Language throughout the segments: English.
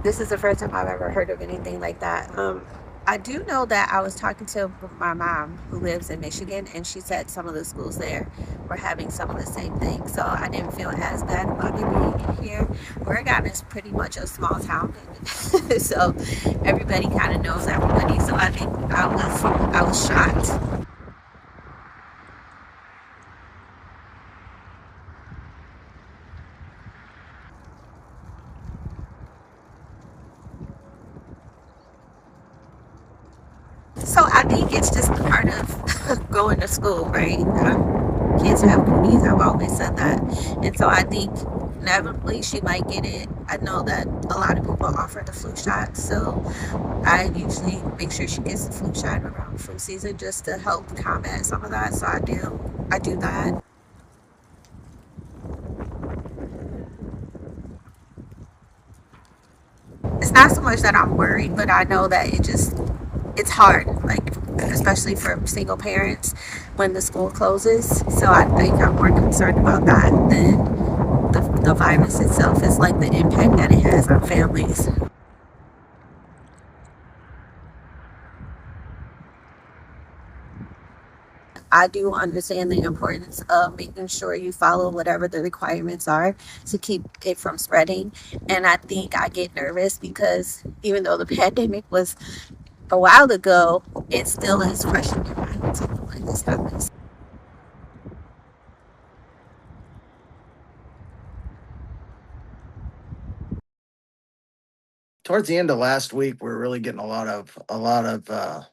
This is the first time I've ever heard of anything like that. I do know that I was talking to my mom who lives in Michigan, and she said some of the schools there were having some of the same things. So I didn't feel as bad about it being in here. Oregon is pretty much a small town, so everybody kind of knows everybody. So I think I was shocked. So I think it's just a part of going to school, right? Kids have cooties. I've always said that, and so I think inevitably she might get it. I know that a lot of people offer the flu shot, so I usually make sure she gets the flu shot around flu season just to help combat some of that. So I do that. It's not so much that I'm worried, but I know that it's hard, like especially for single parents when the school closes. So I think I'm more concerned about that than the virus itself. Is like the impact that it has on families. I do understand the importance of making sure you follow whatever the requirements are to keep it from spreading. And I think I get nervous because even though the pandemic was a while ago, it still is fresh in your mind when something like this happens. Towards the end of last week, we're really getting a lot of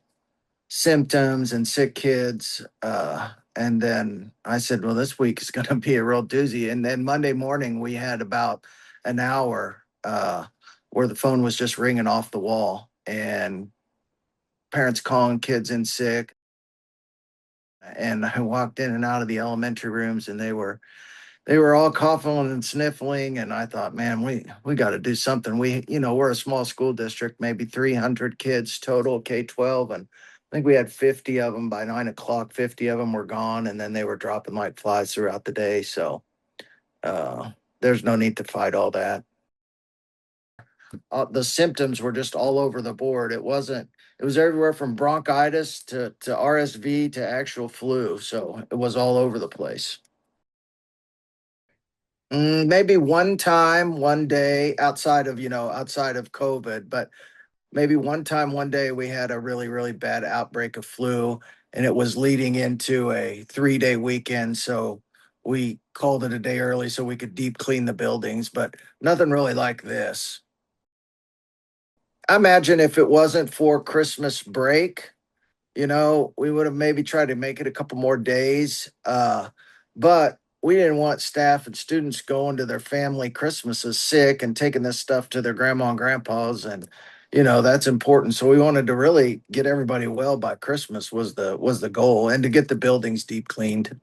symptoms and sick kids. And then I said, well, this week is going to be a real doozy. And then Monday morning, we had about an hour where the phone was just ringing off the wall and parents calling kids in sick. And I walked in and out of the elementary rooms, and they were all coughing and sniffling. And I thought, man, we got to do something. We're a small school district, maybe 300 kids total, K-12, and I think we had 50 of them by 9 o'clock. 50 of them were gone, and then they were dropping like flies throughout the day. So uh, there's no need to fight all that. The symptoms were just all over the board. It wasn't. It was everywhere from bronchitis to RSV to actual flu. So it was all over the place. Maybe one time, one day outside of COVID, but maybe one time, one day we had a really, really bad outbreak of flu, and it was leading into a 3-day weekend. So we called it a day early so we could deep clean the buildings, but nothing really like this. I imagine if it wasn't for Christmas break, we would have maybe tried to make it a couple more days. But we didn't want staff and students going to their family Christmases sick and taking this stuff to their grandma and grandpas. And, that's important. So we wanted to really get everybody well by Christmas was the goal, and to get the buildings deep cleaned.